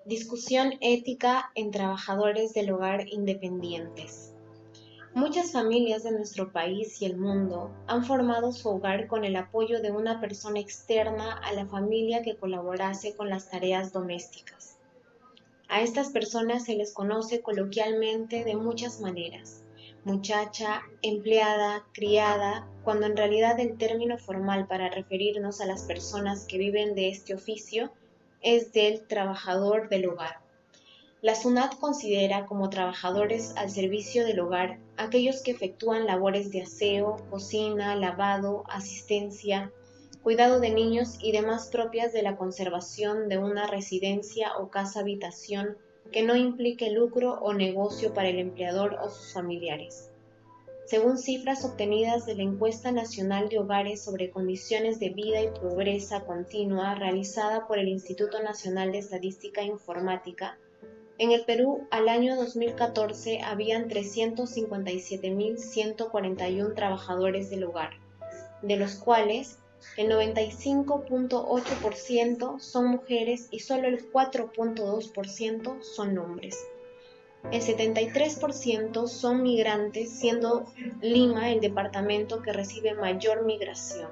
Discusión ética en trabajadores del hogar independientes. Muchas familias de nuestro país y el mundo han formado su hogar con el apoyo de una persona externa a la familia que colaborase con las tareas domésticas. A estas personas se les conoce coloquialmente de muchas maneras: muchacha, empleada, criada, cuando en realidad el término formal para referirnos a las personas que viven de este oficio es del trabajador del hogar. La SUNAT considera como trabajadores al servicio del hogar aquellos que efectúan labores de aseo, cocina, lavado, asistencia, cuidado de niños y demás propias de la conservación de una residencia o casa-habitación que no implique lucro o negocio para el empleador o sus familiares. Según cifras obtenidas de la Encuesta Nacional de Hogares sobre Condiciones de Vida y Pobreza Continua realizada por el Instituto Nacional de Estadística e Informática, en el Perú al año 2014 habían 357.141 trabajadores del hogar, de los cuales el 95.8% son mujeres y solo el 4.2% son hombres. El 73% son migrantes, siendo Lima el departamento que recibe mayor migración.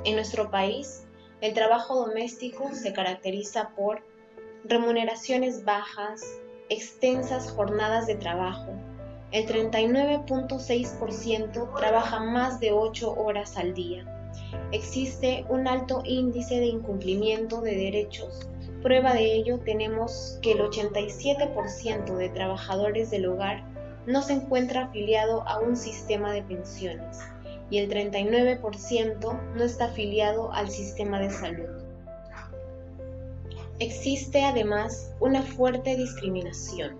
En nuestro país, el trabajo doméstico se caracteriza por remuneraciones bajas, extensas jornadas de trabajo. El 39.6% trabaja más de 8 horas al día. Existe un alto índice de incumplimiento de derechos. Prueba de ello tenemos que el 87% de trabajadores del hogar no se encuentra afiliado a un sistema de pensiones y el 39% no está afiliado al sistema de salud. Existe además una fuerte discriminación.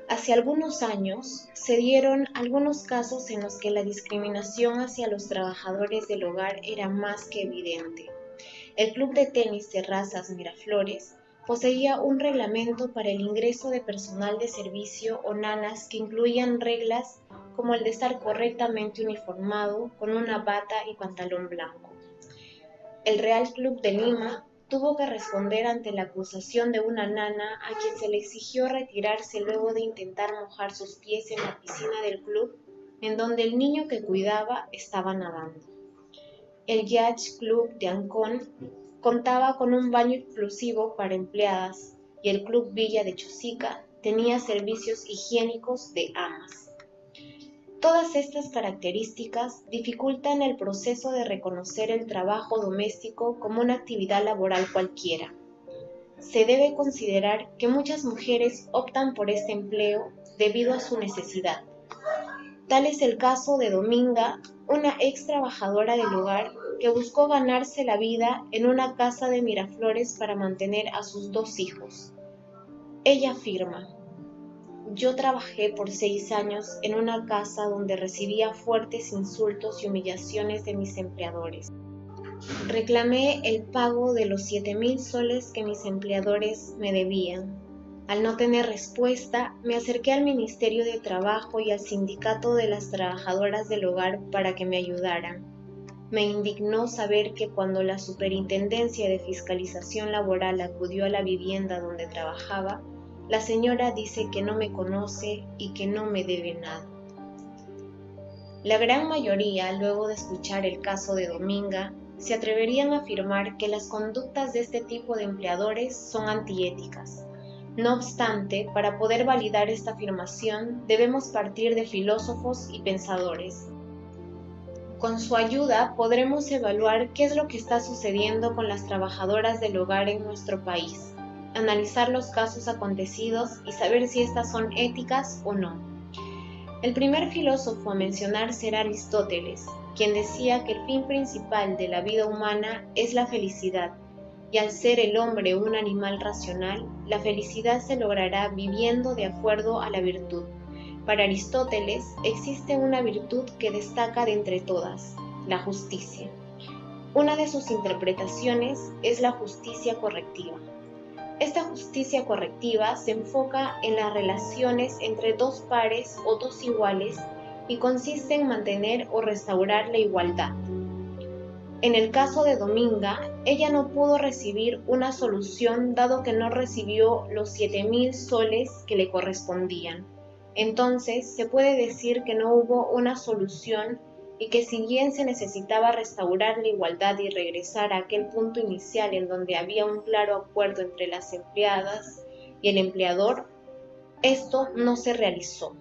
Hace algunos años se dieron algunos casos en los que la discriminación hacia los trabajadores del hogar era más que evidente. El Club de Tenis Terrazas Miraflores poseía un reglamento para el ingreso de personal de servicio o nanas que incluían reglas como el de estar correctamente uniformado con una bata y pantalón blanco. El Real Club de Lima tuvo que responder ante la acusación de una nana a quien se le exigió retirarse luego de intentar mojar sus pies en la piscina del club, en donde el niño que cuidaba estaba nadando. El Yacht Club de Ancón contaba con un baño exclusivo para empleadas y el Club Villa de Chosica tenía servicios higiénicos de amas. Todas estas características dificultan el proceso de reconocer el trabajo doméstico como una actividad laboral cualquiera. Se debe considerar que muchas mujeres optan por este empleo debido a su necesidad. Tal es el caso de Dominga, una ex trabajadora del hogar que buscó ganarse la vida en una casa de Miraflores para mantener a sus 2 hijos. Ella afirma: yo trabajé por 6 años en una casa donde recibía fuertes insultos y humillaciones de mis empleadores. Reclamé el pago de los 7.000 soles que mis empleadores me debían. Al no tener respuesta, me acerqué al Ministerio de Trabajo y al Sindicato de las Trabajadoras del Hogar para que me ayudaran. Me indignó saber que cuando la Superintendencia de Fiscalización Laboral acudió a la vivienda donde trabajaba, la señora dice que no me conoce y que no me debe nada. La gran mayoría, luego de escuchar el caso de Dominga, se atreverían a afirmar que las conductas de este tipo de empleadores son antiéticas. No obstante, para poder validar esta afirmación, debemos partir de filósofos y pensadores. Con su ayuda podremos evaluar qué es lo que está sucediendo con las trabajadoras del hogar en nuestro país, analizar los casos acontecidos y saber si estas son éticas o no. El primer filósofo a mencionar será Aristóteles, quien decía que el fin principal de la vida humana es la felicidad, y al ser el hombre un animal racional, la felicidad se logrará viviendo de acuerdo a la virtud. Para Aristóteles existe una virtud que destaca de entre todas: la justicia. Una de sus interpretaciones es la justicia correctiva. Esta justicia correctiva se enfoca en las relaciones entre 2 pares o 2 iguales y consiste en mantener o restaurar la igualdad. En el caso de Dominga, ella no pudo recibir una solución dado que no recibió los 7.000 soles que le correspondían. Entonces, se puede decir que no hubo una solución y que si bien se necesitaba restaurar la igualdad y regresar a aquel punto inicial en donde había un claro acuerdo entre las empleadas y el empleador, esto no se realizó.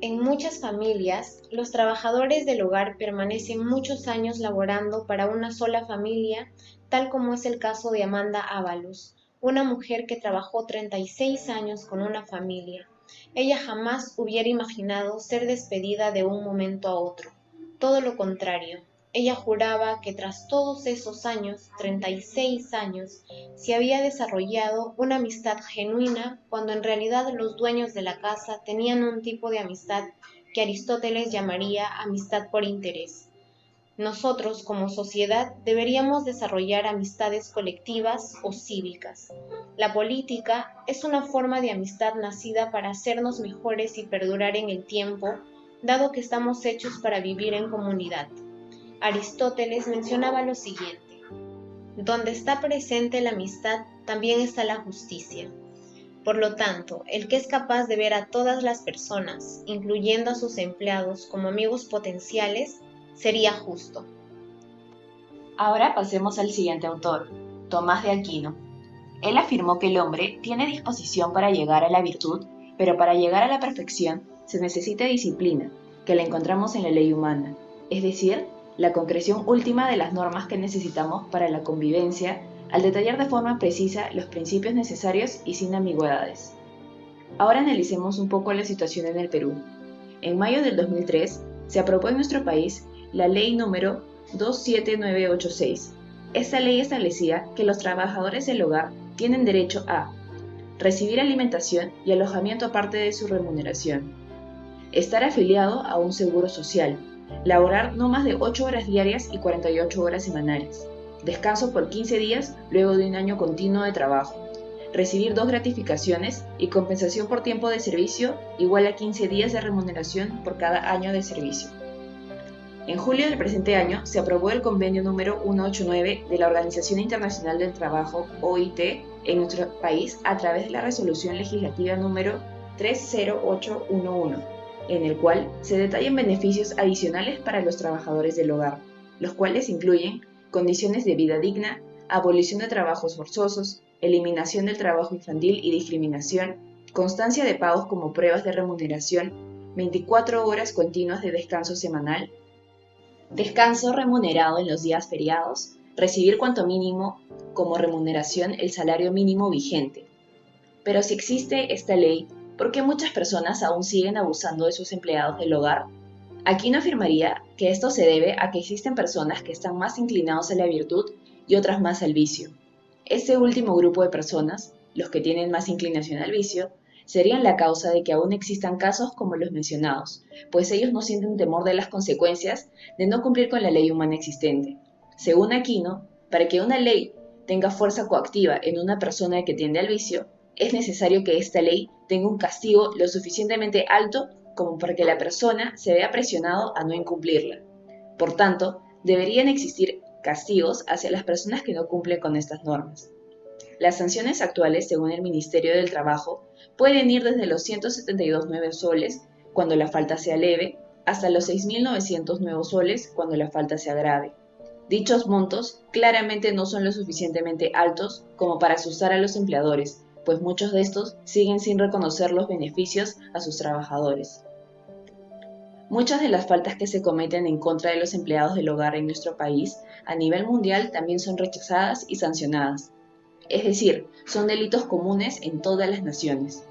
En muchas familias, los trabajadores del hogar permanecen muchos años laborando para una sola familia, tal como es el caso de Amanda Ábalos, una mujer que trabajó 36 años con una familia. Ella jamás hubiera imaginado ser despedida de un momento a otro. Todo lo contrario, ella juraba que tras todos esos años, 36 años, se había desarrollado una amistad genuina cuando en realidad los dueños de la casa tenían un tipo de amistad que Aristóteles llamaría amistad por interés. Nosotros, como sociedad, deberíamos desarrollar amistades colectivas o cívicas. La política es una forma de amistad nacida para hacernos mejores y perdurar en el tiempo, dado que estamos hechos para vivir en comunidad. Aristóteles mencionaba lo siguiente: donde está presente la amistad, también está la justicia. Por lo tanto, el que es capaz de ver a todas las personas, incluyendo a sus empleados, como amigos potenciales, sería justo. Ahora pasemos al siguiente autor, Tomás de Aquino. Él afirmó que el hombre tiene disposición para llegar a la virtud, pero para llegar a la perfección se necesita disciplina, que la encontramos en la ley humana, es decir, la concreción última de las normas que necesitamos para la convivencia, al detallar de forma precisa los principios necesarios y sin ambigüedades. Ahora analicemos un poco la situación en el Perú. En mayo del 2003 se aprobó en nuestro país la ley número 27986. Esta ley establecía que los trabajadores del hogar tienen derecho a recibir alimentación y alojamiento aparte de su remuneración, estar afiliado a un seguro social, laborar no más de 8 horas diarias y 48 horas semanales, descanso por 15 días luego de un año continuo de trabajo, recibir 2 gratificaciones y compensación por tiempo de servicio igual a 15 días de remuneración por cada año de servicio. En julio del presente año se aprobó el convenio número 189 de la Organización Internacional del Trabajo, OIT, en nuestro país a través de la resolución legislativa número 30811, en el cual se detallan beneficios adicionales para los trabajadores del hogar, los cuales incluyen condiciones de vida digna, abolición de trabajos forzosos, eliminación del trabajo infantil y discriminación, constancia de pagos como pruebas de remuneración, 24 horas continuas de descanso semanal, descanso remunerado en los días feriados, recibir cuanto mínimo como remuneración el salario mínimo vigente. Pero si existe esta ley, ¿por qué muchas personas aún siguen abusando de sus empleados del hogar? Aquino afirmaría que esto se debe a que existen personas que están más inclinados a la virtud y otras más al vicio. Este último grupo de personas, los que tienen más inclinación al vicio, serían la causa de que aún existan casos como los mencionados, pues ellos no sienten temor de las consecuencias de no cumplir con la ley humana existente. Según Aquino, para que una ley tenga fuerza coactiva en una persona que tiende al vicio, es necesario que esta ley tenga un castigo lo suficientemente alto como para que la persona se vea presionado a no incumplirla. Por tanto, deberían existir castigos hacia las personas que no cumplen con estas normas. Las sanciones actuales, según el Ministerio del Trabajo, pueden ir desde los 172 nuevos soles cuando la falta sea leve, hasta los 6.900 nuevos soles cuando la falta sea grave. Dichos montos claramente no son lo suficientemente altos como para asustar a los empleadores, pues muchos de estos siguen sin reconocer los beneficios a sus trabajadores. Muchas de las faltas que se cometen en contra de los empleados del hogar en nuestro país a nivel mundial también son rechazadas y sancionadas. Es decir, son delitos comunes en todas las naciones.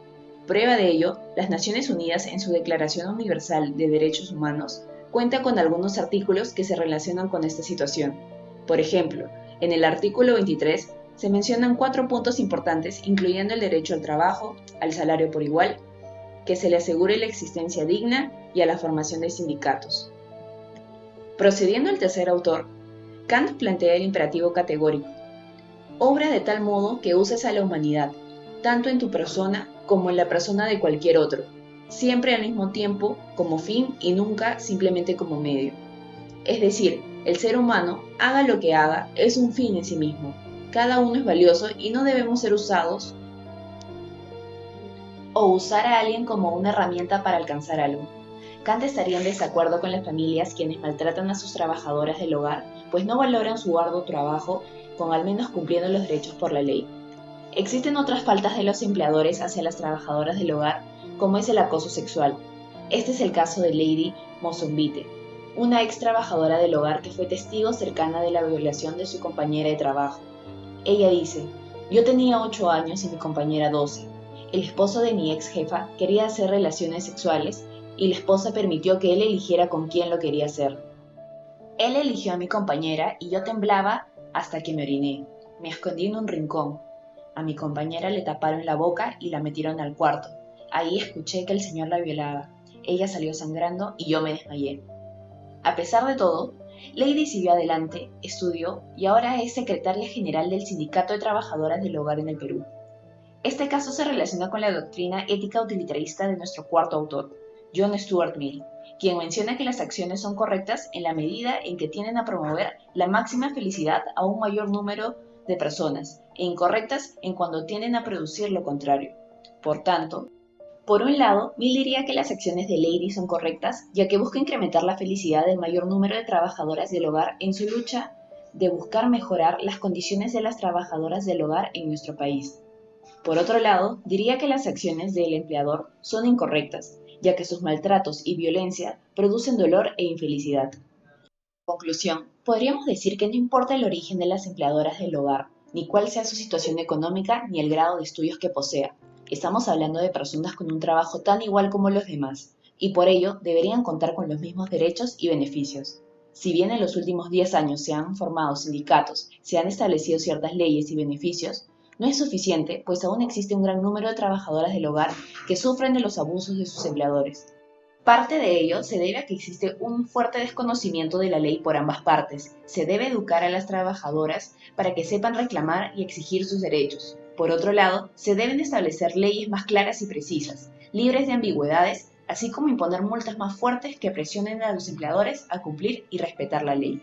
Prueba de ello, las Naciones Unidas en su Declaración Universal de Derechos Humanos cuenta con algunos artículos que se relacionan con esta situación. Por ejemplo, en el artículo 23 se mencionan 4 puntos importantes, incluyendo el derecho al trabajo, al salario por igual, que se le asegure la existencia digna y a la formación de sindicatos. Procediendo al tercer autor, Kant plantea el imperativo categórico: obra de tal modo que uses a la humanidad, tanto en tu persona como en la persona de cualquier otro, siempre al mismo tiempo como fin y nunca simplemente como medio. Es decir, El ser humano, haga lo que haga, es un fin en sí mismo. Cada uno es valioso y no debemos ser usados o usar a alguien como una herramienta para alcanzar algo. Kant estaría en desacuerdo con las familias quienes maltratan a sus trabajadoras del hogar, pues no valoran su arduo trabajo con al menos cumpliendo los derechos por la ley. Existen otras faltas de los empleadores hacia las trabajadoras del hogar, como es el acoso sexual. Este es el caso de Lady Mozambique, una ex trabajadora del hogar que fue testigo cercana de la violación de su compañera de trabajo. Ella dice: yo tenía 8 años y mi compañera 12. El esposo de mi ex jefa quería hacer relaciones sexuales y la esposa permitió que él eligiera con quién lo quería hacer. Él eligió a mi compañera y yo temblaba hasta que me oriné. Me escondí en un rincón. A mi compañera le taparon la boca y la metieron al cuarto. Ahí escuché que el señor la violaba. Ella salió sangrando y yo me desmayé. A pesar de todo, Lady siguió adelante, estudió y ahora es secretaria general del Sindicato de Trabajadoras del Hogar en el Perú. Este caso se relaciona con la doctrina ética utilitarista de nuestro cuarto autor, John Stuart Mill, quien menciona que las acciones son correctas en la medida en que tienden a promover la máxima felicidad a un mayor número de personas, e incorrectas en cuando tienden a producir lo contrario. Por tanto, por un lado, Mill diría que las acciones de Lady son correctas, ya que busca incrementar la felicidad del mayor número de trabajadoras del hogar en su lucha de buscar mejorar las condiciones de las trabajadoras del hogar en nuestro país. Por otro lado, diría que las acciones del empleador son incorrectas, ya que sus maltratos y violencia producen dolor e infelicidad. En conclusión, podríamos decir que no importa el origen de las empleadoras del hogar, ni cuál sea su situación económica, ni el grado de estudios que posea. Estamos hablando de personas con un trabajo tan igual como los demás, y por ello deberían contar con los mismos derechos y beneficios. Si bien en los últimos 10 años se han formado sindicatos, se han establecido ciertas leyes y beneficios, no es suficiente, pues aún existe un gran número de trabajadoras del hogar que sufren de los abusos de sus empleadores. Parte de ello se debe a que existe un fuerte desconocimiento de la ley por ambas partes. Se debe educar a las trabajadoras para que sepan reclamar y exigir sus derechos. Por otro lado, se deben establecer leyes más claras y precisas, libres de ambigüedades, así como imponer multas más fuertes que presionen a los empleadores a cumplir y respetar la ley.